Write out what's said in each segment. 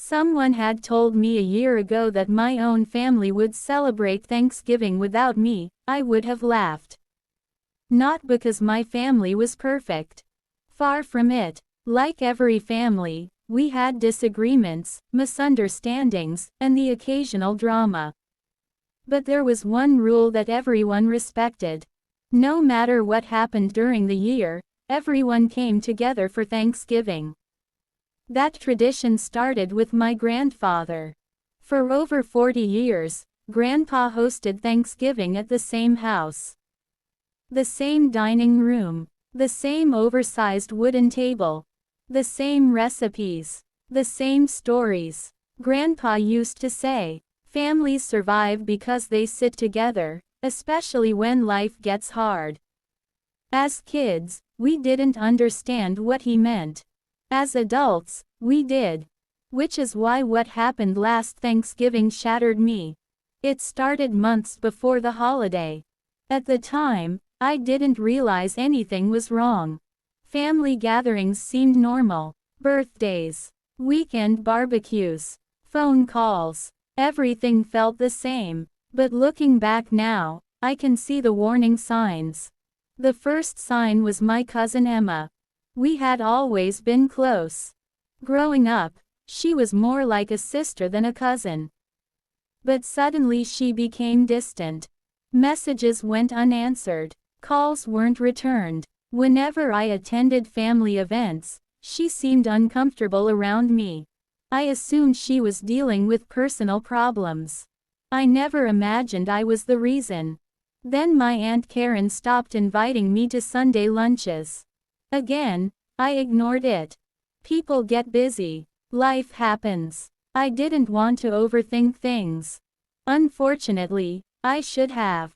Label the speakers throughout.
Speaker 1: Someone had told me a year ago that my own family would celebrate Thanksgiving without me. I would have laughed. Not because my family was perfect. Far from it. Like every family, we had disagreements, misunderstandings, and the occasional drama. But there was one rule that everyone respected. No matter what happened during the year, everyone came together for Thanksgiving. That tradition started with my grandfather. For over 40 years, Grandpa hosted Thanksgiving at the same house. The same dining room, the same oversized wooden table, the same recipes, the same stories. Grandpa used to say, "Families survive because they sit together, especially when life gets hard." As kids, we didn't understand what he meant. As adults, we did. Which is why what happened last Thanksgiving shattered me. It started months before the holiday. At the time, I didn't realize anything was wrong. Family gatherings seemed normal. Birthdays, weekend barbecues, phone calls, everything felt the same. But looking back now, I can see the warning signs. The first sign was my cousin Emma. We had always been close. Growing up, she was more like a sister than a cousin. But suddenly she became distant. Messages went unanswered. Calls weren't returned. Whenever I attended family events, she seemed uncomfortable around me. I assumed she was dealing with personal problems. I never imagined I was the reason. Then my Aunt Karen stopped inviting me to Sunday lunches. Again, I ignored it. People get busy. Life happens. I didn't want to overthink things. Unfortunately, I should have.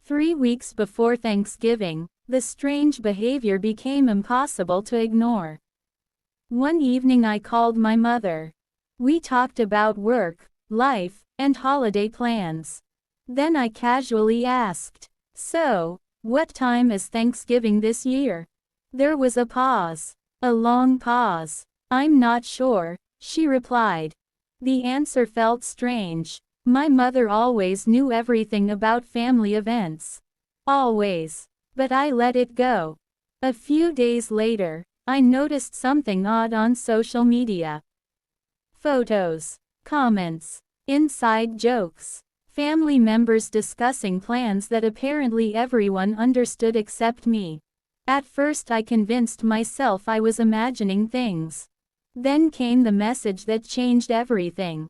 Speaker 1: 3 weeks before Thanksgiving, the strange behavior became impossible to ignore. One evening I called my mother. We talked about work, life, and holiday plans. Then I casually asked, "So, what time is Thanksgiving this year?" There was a pause. A long pause. "I'm not sure," she replied. The answer felt strange. My mother always knew everything about family events. Always. But I let it go. A few days later, I noticed something odd on social media. Photos, comments, inside jokes. Family members discussing plans that apparently everyone understood except me. At first I convinced myself I was imagining things. Then came the message that changed everything.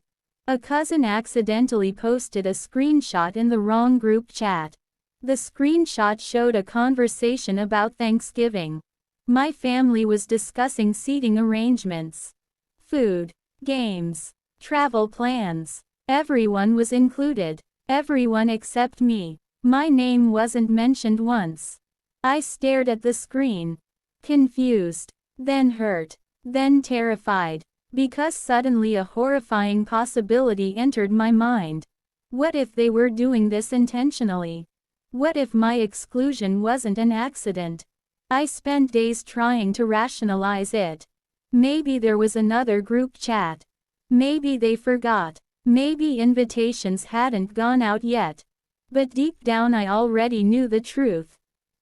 Speaker 1: A cousin accidentally posted a screenshot in the wrong group chat. The screenshot showed a conversation about Thanksgiving. My family was discussing seating arrangements, food, games, travel plans. Everyone was included. Everyone except me. My name wasn't mentioned once. I stared at the screen. Confused. Then hurt. Then terrified. Because suddenly a horrifying possibility entered my mind. What if they were doing this intentionally? What if my exclusion wasn't an accident? I spent days trying to rationalize it. Maybe there was another group chat. Maybe they forgot. Maybe invitations hadn't gone out yet. But deep down I already knew the truth.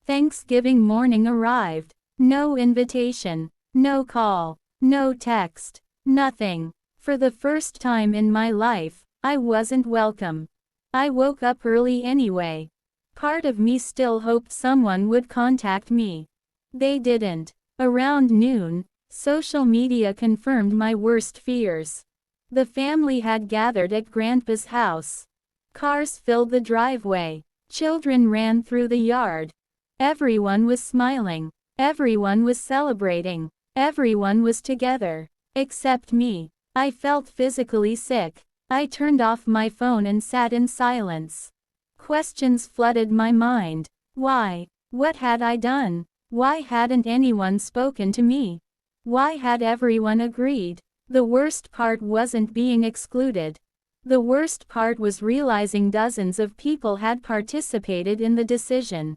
Speaker 1: Thanksgiving morning arrived. No invitation. No call. No text. Nothing. For the first time in my life, I wasn't welcome. I woke up early anyway. Part of me still hoped someone would contact me. They didn't. Around noon, social media confirmed my worst fears. The family had gathered at Grandpa's house. Cars filled the driveway. Children ran through the yard. Everyone was smiling. Everyone was celebrating. Everyone was together. Except me. I felt physically sick. I turned off my phone and sat in silence. Questions flooded my mind. Why? What had I done? Why hadn't anyone spoken to me? Why had everyone agreed? The worst part wasn't being excluded. The worst part was realizing dozens of people had participated in the decision.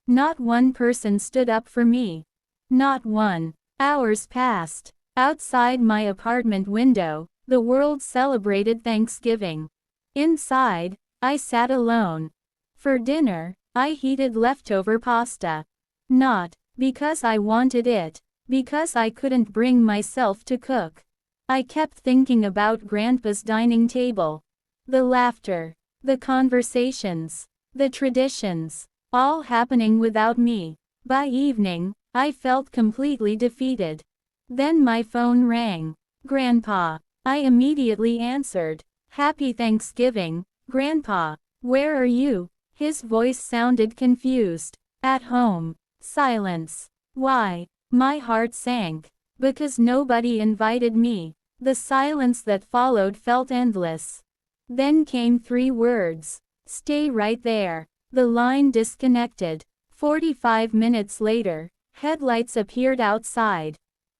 Speaker 1: Not one person stood up for me. Not one. Hours passed. Outside my apartment window, The world celebrated Thanksgiving. Inside, I sat alone. For dinner, I heated leftover pasta. Not because I wanted it, because I couldn't bring myself to cook. I kept thinking about Grandpa's dining table. The laughter, the conversations, the traditions, all happening without me. By evening, I felt completely defeated. Then my phone rang. Grandpa. I immediately answered. Happy Thanksgiving, Grandpa. Where are you? His voice sounded confused. At home. Silence. Why? My heart sank. Because nobody invited me. The silence that followed felt endless. Then came 3 words. Stay right there. The line disconnected. 45 minutes later, headlights appeared outside.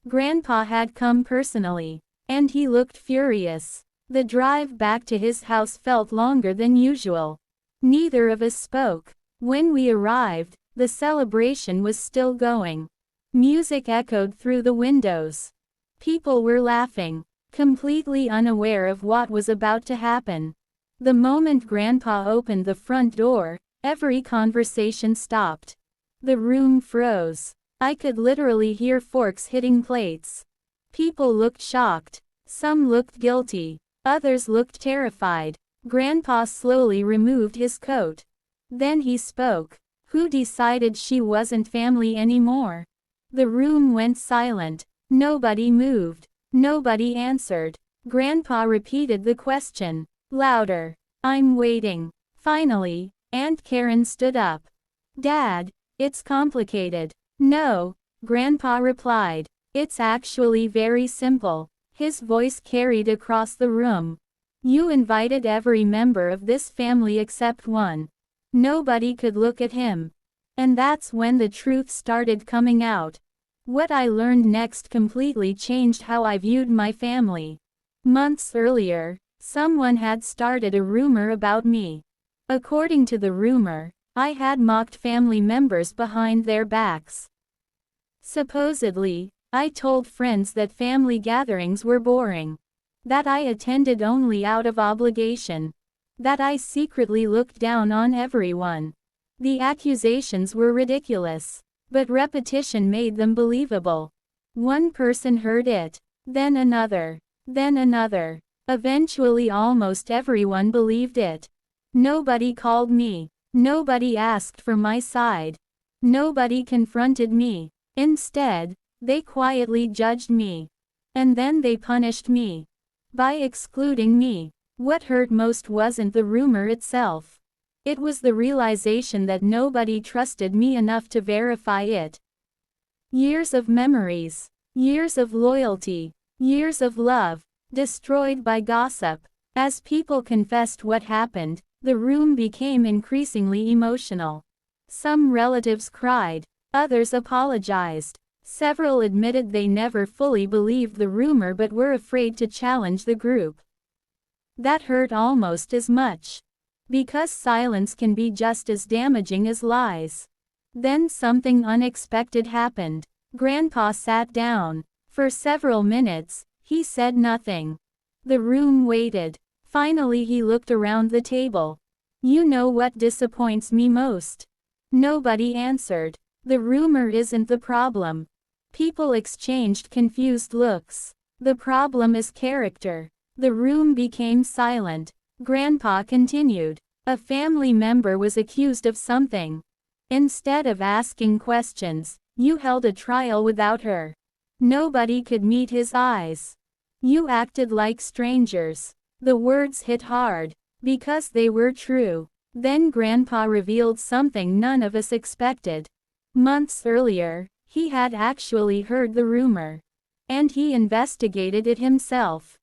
Speaker 1: Grandpa had come personally. And he looked furious. The drive back to his house felt longer than usual. Neither of us spoke. When we arrived, the celebration was still going. Music echoed through the windows. People were laughing, completely unaware of what was about to happen. The moment Grandpa opened the front door, every conversation stopped. The room froze. I could literally hear forks hitting plates. People looked shocked. Some looked guilty. Others looked terrified. Grandpa slowly removed his coat. Then he spoke. Who decided she wasn't family anymore? The room went silent. Nobody moved. Nobody answered. Grandpa repeated the question. Louder. I'm waiting. Finally, Aunt Karen stood up. Dad, it's complicated. No, Grandpa replied. It's actually very simple. His voice carried across the room. You invited every member of this family except one. Nobody could look at him. And that's when the truth started coming out. What I learned next completely changed how I viewed my family. Months earlier, someone had started a rumor about me. According to the rumor, I had mocked family members behind their backs. Supposedly, I told friends that family gatherings were boring. That I attended only out of obligation. That I secretly looked down on everyone. The accusations were ridiculous, but repetition made them believable. One person heard it, then another, then another. Eventually almost everyone believed it. Nobody called me. Nobody asked for my side. Nobody confronted me. Instead, they quietly judged me. And then they punished me. By excluding me. What hurt most wasn't the rumor itself. It was the realization that nobody trusted me enough to verify it. Years of memories. Years of loyalty. Years of love. Destroyed by gossip. As people confessed what happened, the room became increasingly emotional. Some relatives cried. Others apologized. Several admitted they never fully believed the rumor but were afraid to challenge the group. That hurt almost as much. Because silence can be just as damaging as lies. Then something unexpected happened. Grandpa sat down. For several minutes, he said nothing. The room waited. Finally he looked around the table. You know what disappoints me most? Nobody answered. The rumor isn't the problem. People exchanged confused looks. The problem is character. The room became silent. Grandpa continued. A family member was accused of something. Instead of asking questions, you held a trial without her. Nobody could meet his eyes. You acted like strangers. The words hit hard. Because they were true. Then Grandpa revealed something none of us expected. Months earlier, he had actually heard the rumor. And he investigated it himself.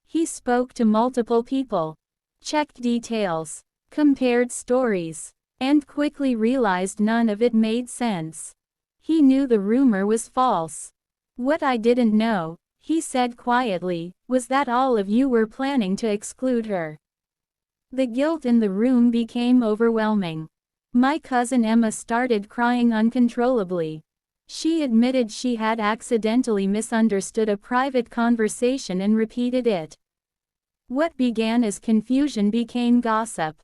Speaker 1: He spoke to multiple people. Checked details. Compared stories. And quickly realized none of it made sense. He knew the rumor was false. What I didn't know, he said quietly, was that all of you were planning to exclude her. The guilt in the room became overwhelming. My cousin Emma started crying uncontrollably. She admitted she had accidentally misunderstood a private conversation and repeated it. What began as confusion became gossip.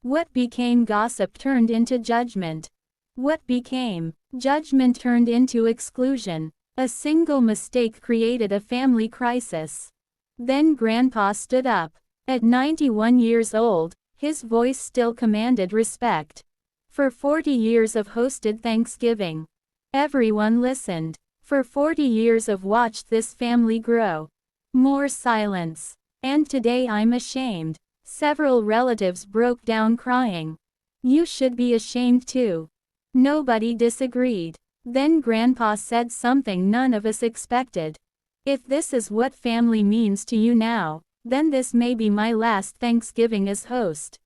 Speaker 1: What became gossip turned into judgment. What became judgment turned into exclusion. A single mistake created a family crisis. Then Grandpa stood up. At 91 years old, his voice still commanded respect. For 40 years of hosted Thanksgiving. Everyone listened. For 40 years of watched this family grow. More silence. And today I'm ashamed. Several relatives broke down crying. You should be ashamed too. Nobody disagreed. Then Grandpa said something none of us expected. If this is what family means to you now, then this may be my last Thanksgiving as host.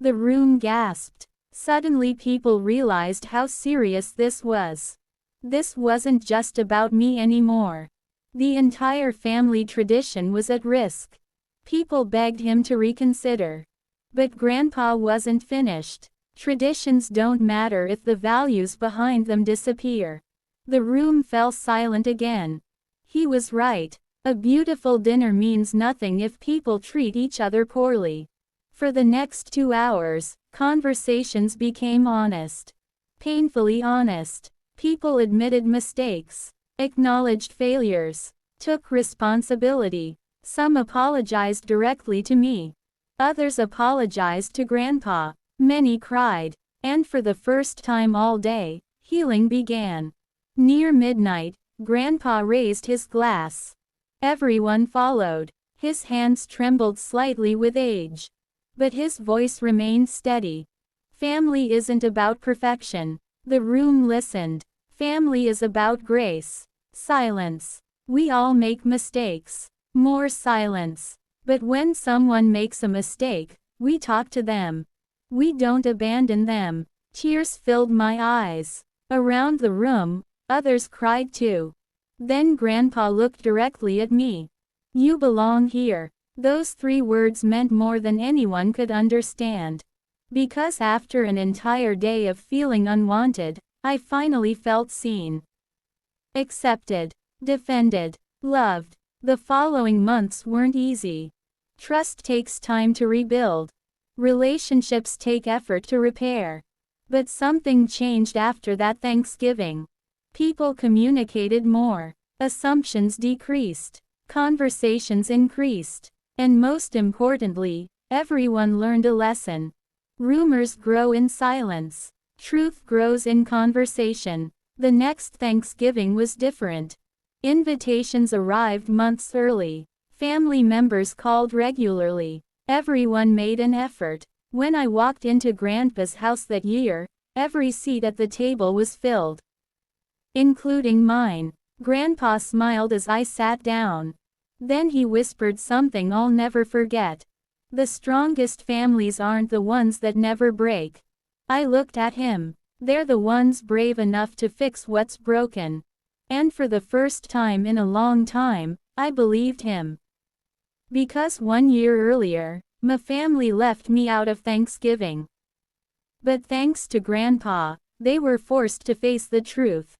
Speaker 1: The room gasped. Suddenly people realized how serious this was. This wasn't just about me anymore. The entire family tradition was at risk. People begged him to reconsider. But Grandpa wasn't finished. Traditions don't matter if the values behind them disappear. The room fell silent again. He was right. A beautiful dinner means nothing if people treat each other poorly. For the next 2 hours, conversations became honest. Painfully honest. People admitted mistakes, acknowledged failures, took responsibility. Some apologized directly to me. Others apologized to Grandpa. Many cried. And for the first time all day, healing began. Near midnight, Grandpa raised his glass. Everyone followed. His hands trembled slightly with age. But his voice remained steady. Family isn't about perfection. The room listened. Family is about grace. Silence. We all make mistakes. More silence. But when someone makes a mistake, we talk to them. We don't abandon them. Tears filled my eyes. Around the room, others cried too. Then Grandpa looked directly at me. You belong here. Those 3 words meant more than anyone could understand. Because after an entire day of feeling unwanted, I finally felt seen. Accepted. Defended. Loved. The following months weren't easy. Trust takes time to rebuild. Relationships take effort to repair. But something changed after that Thanksgiving. People communicated more. Assumptions decreased. Conversations increased. And most importantly, everyone learned a lesson. Rumors grow in silence. Truth grows in conversation. The next Thanksgiving was different. Invitations arrived months early. Family members called regularly. Everyone made an effort. When I walked into Grandpa's house that year, every seat at the table was filled. Including mine. Grandpa smiled as I sat down. Then he whispered something I'll never forget. The strongest families aren't the ones that never break. I looked at him. They're the ones brave enough to fix what's broken. And for the first time in a long time, I believed him. Because 1 year earlier, my family left me out of Thanksgiving. But thanks to Grandpa, they were forced to face the truth.